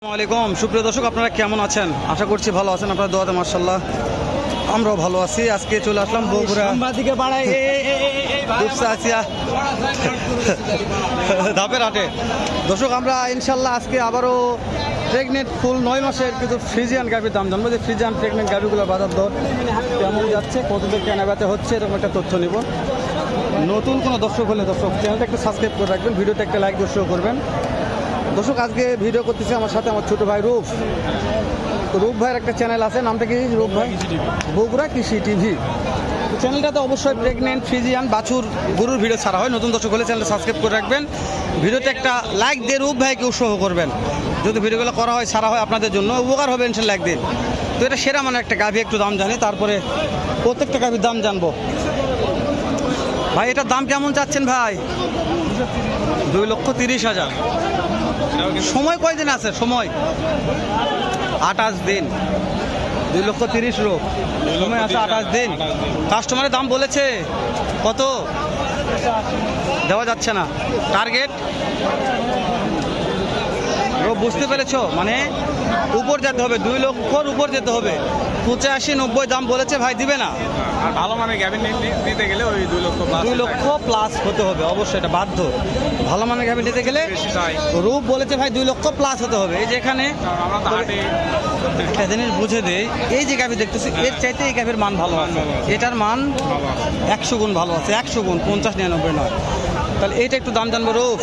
আসসালামু আলাইকুম সুপ্রিয় দর্শক, আপনারা কেমন আছেন? আশা করছি ভালো আছেন। আপনারা দোয়াতে মাশাআল্লাহ আমরাও ভালো আছি। আজকে চলে আসলাম বগুড়া ধাপের হাটে। দর্শক, আমরা ইনশাল্লাহ আজকে আবারও প্রেগনেন্ট ফুল 9 মাসের কিন্তু ফ্রিজিয়ান গাভির দাম জানবো, যে ফ্রিজিয়ান প্রেগনেন্ট গাভিগুলোর বাজার দর কেমন যাচ্ছে, কতদিন কেনা বেচা হচ্ছে, এরকম একটা তথ্য নিব। নতুন কোনো দর্শক হলে দর্শক চ্যানেলটা একটু সাবস্ক্রাইব করে রাখবেন, ভিডিওতে একটা লাইক দর্শক করবেন। দর্শক, আজকে ভিডিও করতেছি আমার সাথে আমার ছোট ভাই রূপ ভাইয়ের একটা চ্যানেল আছে, নামটা কি রূপ ভাই? বগুড়া কৃষি টিভি। চ্যানেলটাতে অবশ্যই প্রেগনেন্ট ফ্রিজিয়ান বাছুর গরুর ভিডিও ছাড়া হয়। নতুন দর্শক হলে চ্যানেলটা সাবস্ক্রাইব করে রাখবেন, ভিডিওতে একটা লাইক দিয়ে রূপ ভাইকে উৎসাহ করবেন। যদি ভিডিওগুলো করা হয় ছাড়া হয় আপনাদের জন্য উপকার হবে ইনশাল্লাহ একদিন। তো এটা সেরা মানে একটা গাভি, একটু দাম জানি, তারপরে প্রত্যেকটা গাভির দাম জানবো। ভাই এটার দাম কেমন চাচ্ছেন ভাই? 2,30,000। সময় কয়দিন আছে? সময় 28 দিন। 2,30,000 লোক সময় আছে 28 দিন। কাস্টমারের দাম বলেছে কত? দেওয়া যাচ্ছে না। টার্গেট বুঝতে পেরেছো? মানে উপর যেতে হবে, 2 লক্ষর উপর যেতে হবে। 85-90 দাম বলেছে ভাই, দিবে না। আর ভালো মানে গাভি নিতে গেলে ওই 2 লক্ষ প্লাস হতে হবে, অবশ্যই এটা বাধ্য। ভালো মানের গাভি নিতে গেলে রূপ বলেছে ভাই 2 লক্ষ প্লাস হতে হবে। এই যে এখানে একটা জিনিস বুঝে দেয়, এই যে গাভি দেখতেছি এর চাইতে এই গাভির মান ভালো আছে, এটার মান 100 গুণ ভালো আছে, 100 গুণ, 50-99 নয়। তাহলে এইটা একটু দাম জানবো। রূপ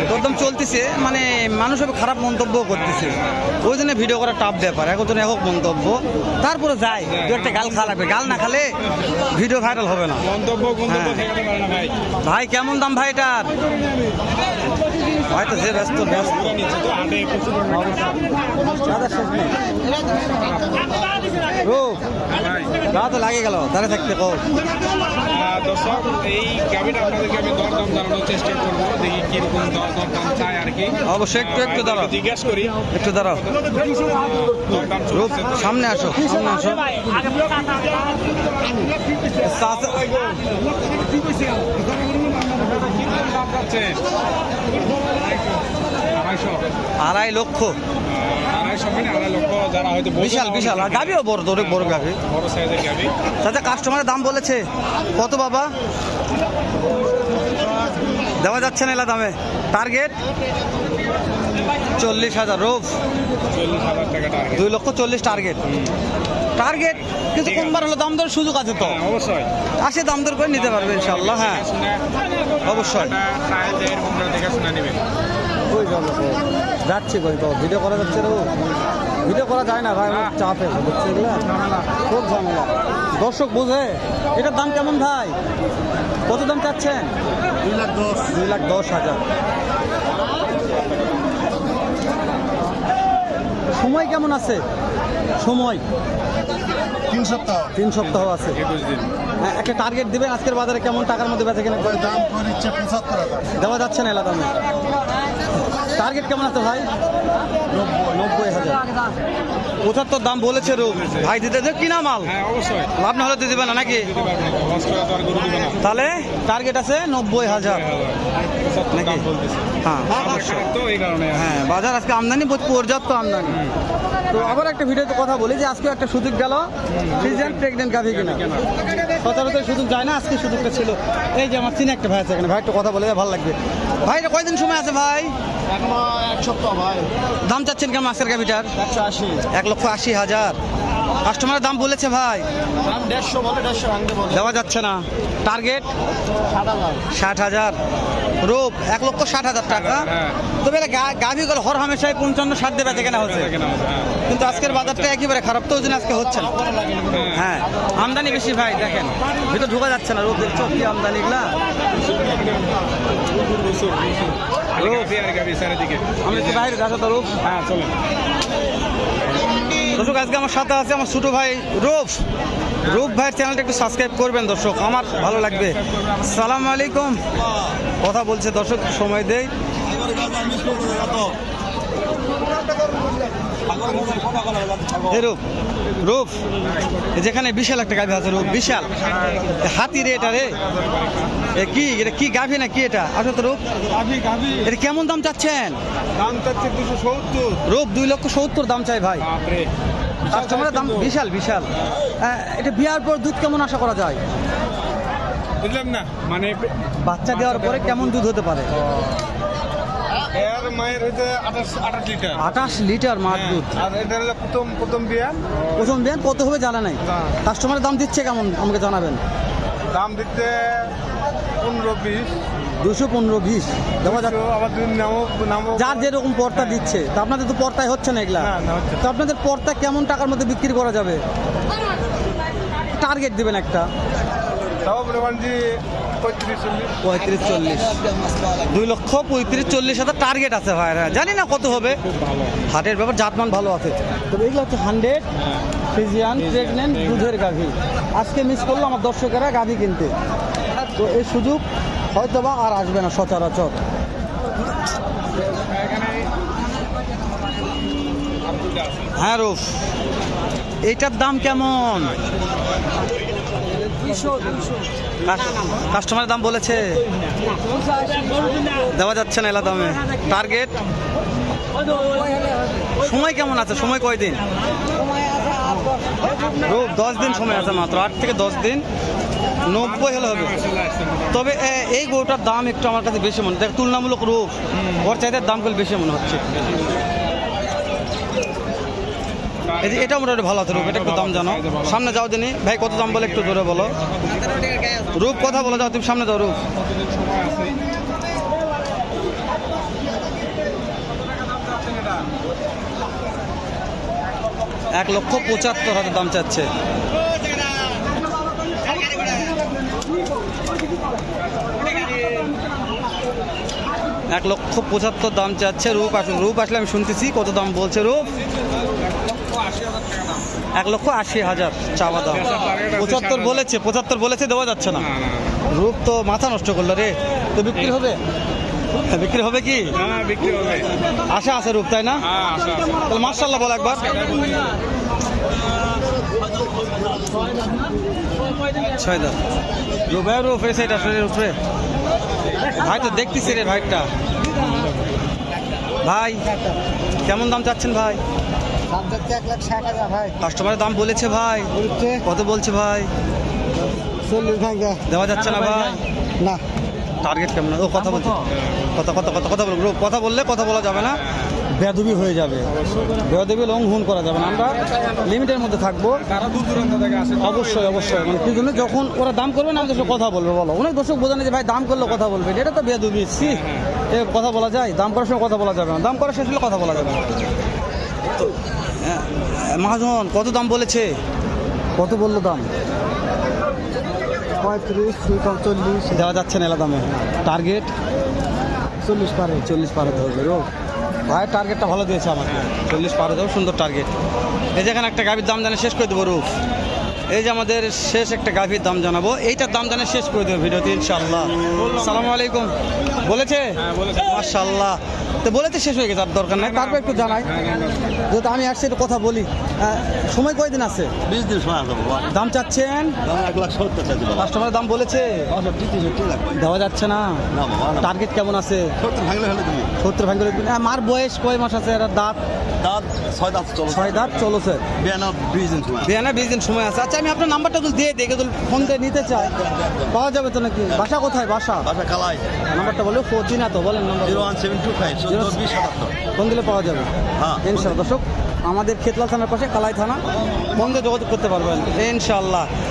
দরদাম চলতেছে, মানে মানুষ খারাপ মন্তব্য করতেছে, ওই জন্য ভিডিও করা টাফ ব্যাপার। এখন তো একক মন্তব্য, তারপরে যায় দু একটা গাল খা লাগবে, গাল না খালে ভিডিও ভাইরাল হবে না। ভাই কেমন দাম ভাই এটার? ভাই তো যে ব্যস্ত তো লাগে গেল দাঁড়িয়ে থাকতে কো। দর্শক, এই গাভিটা আপনাদেরকে আমি দরদাম জানানোর চেষ্টা করবো, দেখি কিরকম দরদাম চাই আর কি। অবশ্যই একটু দাঁড়াও, জিজ্ঞেস করি, একটু দাঁড়াও। রূপ সামনে আসো, সামনে আসো। আড়াই লক্ষ। যারা হয়তো বিশাল বিশাল, আর গাভিও বড়, অনেক বড় গাভি, বড় সাইজের গাভি। তাতে কাস্টমারের দাম বলেছে কত বাবা? দেওয়া যাচ্ছে না এলা দামে। টার্গেট 40,000। রূপ 40,000 টাকা টার্গেট। 2,40,000 টার্গেট। টার্গেট কিন্তু কোনবার হলো দাম দর সুযোগ আছে তো, অবশ্যই আসে দাম দর করে নিতে পারবে ইনশাআল্লাহ। হ্যাঁ অবশ্যই যাচ্ছি কই তো ভিডিও করা যাচ্ছে। ভিডিও করা যায় না ভাই, আমার চাপে বুঝছে, এগুলো খুব ঝামেলা। দর্শক বুঝে এটার দাম কেমন ভাই? কত দাম চাচ্ছেন? 2,10,000। সময় কেমন আছে? সময় 3 সপ্তাহ আছে। 21 দিন। হ্যাঁ, একটা টার্গেট দিবেন আজকের বাজারে কেমন টাকার মধ্যে বেচা কিনা করে? দাম করে 75,000 দেওয়া যাচ্ছে না এলা দামে। টার্গেট কেমন আছে ভাই? 90,000। 75 দাম বলেছে রূপ ভাই, দিতে দেব কিনা মাল। হ্যাঁ অবশ্যই, লাভ না হলে তো দিবে না নাকি? তাহলে টার্গেট আছে 90,000 নাকি? হ্যাঁ তো এই কারণে হ্যাঁ, বাজার আজকে আমদানি পর্যাপ্ত আমদানি। তো আবার একটা ভিডিওতে কথা বলি যে আজকে একটা সুযোগ গেল ফ্রিজিয়ান প্রেগনেন্ট গাভি কিনা। সচরাচর সুযোগ যায় না, আজকে সুযোগটা ছিল। এই যে আমার চিনে একটা ভাই আছে এখানে, ভাই একটু কথা বলে ভালো লাগবে। ভাই এটা কয়দিন সময় আছে ভাই? এখনো 1 সপ্তাহ ভাই। দাম চাচ্ছেন কেমন আজকের গাভিটার? 180। 1,80,000 কাস্টমারের দাম বলেছে ভাই। দাম 150 বলে, 150 ভাঙতে বলে। দেওয়া যাচ্ছে না। টার্গেট 60,000। রূপ 1,60,000 টাকা। তবে গাভি গেল হর হামেশাই 55-60 দেবে কেনা হচ্ছে, কিন্তু আজকের বাজারটা একেবারে খারাপ, তো ওই জন্য আজকে হচ্ছে না। হ্যাঁ আমদানি বেশি ভাই, দেখেন ভিতর ঢোকা যাচ্ছে না। রূপ দেখছো কি আমদানি গুলা। আমি একটু বাইরে যাচ্ছি তো রূপ। হ্যাঁ চলেন দর্শক, আজকে আমার সাথে আছে আমার ছোট ভাই রূপ ভাইয়ের চ্যানেলটা একটু সাবস্ক্রাইব করবেন দর্শক, আমার ভালো লাগবে। সালাম আলাইকুম। কথা বলছে দর্শক, সময় দেই। এই রূপ রূপ যেখানে বিশাল একটা গাভী আছে রূপ বিশাল হাতি রে এটা রে এটা কি গাভী না কি এটা আসলে তো রূপ এটা কেমন দাম চাচ্ছেন? দাম চাচ্ছে 270। রূপ 2,70,000 দাম চাই ভাই। বাপরে, কাস্টমারের দাম বিশাল বিশাল। এটা বিয়ার পর দুধ কেমন আশা করা যায়? বুঝলাম না, মানে বাচ্চা দেওয়ার পরে কেমন দুধ হতে পারে? এর মায়ের হইতে 28 লিটার। 28 লিটার মার দুধ। আর এটা হলো প্রথম বিয়ান। প্রথম দিন কত হবে জানা নাই। কাস্টমারের দাম দিচ্ছে কেমন আমাকে জানাবেন। দাম দিতে 15-20। 215-20 দেওয়া যাচ্ছে। আবার দুই নামও যার যেরকম পর্তা দিচ্ছে, তা আপনাদের তো পর্তায় হচ্ছে না এগুলা। না, হচ্ছে না। তো আপনাদের পর্তা কেমন টাকার মধ্যে বিক্রি করা যাবে? টার্গেট দিবেন একটা। তাও বলবেন যে 35-40। 35-40 2,35,40,000 টার্গেট আছে ভাই। জানি না কত হবে, হাটের ব্যাপার জাতমান ভালো আছে। তবে এগুলো হচ্ছে 100 ফ্রিজিয়ান প্রেগনেন্ট দুধের গাভী। আজকে মিস করলো আমার দর্শকেরা গাভী কিনতে, তো এই সুযোগ হয়তো বা আর আসবে না সচরাচর। হ্যাঁ রুফ, এইটার দাম কেমন? কাস্টমারের দাম বলেছে, দেওয়া যাচ্ছে না এলা দামে। টার্গেট সময় কেমন আছে? সময় কয়দিন? রূপ 10 দিন সময় আছে মাত্র, 8 থেকে 10 দিন। 90 হলে হবে। তবে এই গরুটার দাম একটু আমার কাছে বেশি মনে হয়, তুলনামূলক রূপ ওর চাইতে দামগুলো বেশি মনে হচ্ছে। এই যে এটা মোটামুটি ভালো আছে রূপ, এটা একটু দাম জানো। সামনে যাও দিনই ভাই, কত দাম বলে একটু জোরে বলো। রূপ কথা বলে যাও, তুমি সামনে যাও রূপ। $1,75,000 দাম চাচ্ছে। $1,75,000 দাম চাচ্ছে। রূপ আসলে আমি শুনতেছি কত দাম বলছে রূপ। 1,80,000 চাওয়া দাম। 75 বলেছে, 75 বলেছে, দেওয়া যাচ্ছে না। রূপ তো মাথা নষ্ট করলো রে। তো বিক্রি হবে? বিক্রি হবে কি? হ্যাঁ, বিক্রি হবে। আশা আছে রূপ, তাই না? হ্যাঁ, আশা আছে। তাহলে মাশাআল্লাহ বল একবার। ছয় দাম রূপ, রূপ এই সাইড আসলে উপরে ভাই তো দেখতেছি রে ভাইটা। ভাই কেমন দাম চাচ্ছেন ভাই? কাস্টমারের দাম বলেছে ভাই, কত বলছে ভাই? 40 দেওয়া যাচ্ছে না ভাই। না, টার্গেট কেমন? ও কথা বলছে, কথা বলবো। কথা বললে কথা বলা যাবে না, বেয়াদবি হয়ে যাবে। বেয়াদবি লঙ্ঘন করা যাবে না, আমরা লিমিটের মধ্যে থাকবো। তারা দূর দূরান্ত থেকে আসে। অবশ্যই মানে কি জন্য যখন ওরা দাম করবে না আমাদের সাথে কথা বলবে। বলো, অনেক দর্শক বোঝানো যে ভাই দাম করলে কথা বলবে, এটা তো বেয়াদবি। এ কথা বলা যায়? দাম করার সময় কথা বলা যাবে না, দাম করার শেষ হলে কথা বলা যাবে না। তো মহাজন কত দাম বলেছে? কত বললো দাম? 35-40 দেওয়া যাচ্ছে না এলা দামে। টার্গেট 40 পারে। 40 পার হতে হবে রো ভাই। টার্গেটটা ভালো দিয়েছে আমাকে, 40 পার হতে হবে, সুন্দর টার্গেট। এই যেখানে একটা গাভীর দাম জানে শেষ করে দেবো রূপ। এই যে আমাদের শেষ একটা গাভীর দাম জানাবো, এইটার দাম জানে শেষ করে দেবো ভিডিওতে ইনশাআল্লাহ। আসসালামু আলাইকুম বলেছে, মাশাআল্লাহ। তো বলেছে শেষ হয়ে গেছে, আর দরকার নাই, তারপর একটু জানাই যেহেতু আমি আসছি একটু কথা বলি। সময় কয়দিন আছে? 20 দিন সময় আছে বাবা। দাম চাচ্ছেন? 1,70,000 চাইছি বাবা। কাস্টমারের দাম বলেছে, 60 লাখ। দেওয়া যাচ্ছে না। না বাবা, না। টার্গেট কেমন আছে? 70 ভাঙলে হলে তুমি। 70 ভাঙলে। আমার বয়স কয় মাস আছে? এর দাঁত দাঁত 6 দাঁত চলো। 6 দাঁত চলছে। 20 দিন সময়। 20 দিন সময় আছে। আচ্ছা আমি আপনার নাম্বারটা তো দিয়ে দেখে তো ফোন দিয়ে নিতে চাই, পাওয়া যাবে তো নাকি? বাসা কোথায়? বাসা বাসা কালাই। নাম্বারটা বলো, চিনা তো বলেন নাম্বার। 01725 142077। ফোন দিলে পাওয়া যাবে হ্যাঁ। ইনশাআল্লাহ। দর্শক আমাদের খেতলা থানার পাশে কালাই থানা, ফোন দিয়ে যোগাযোগ করতে পারবেন ইনশাআল্লাহ।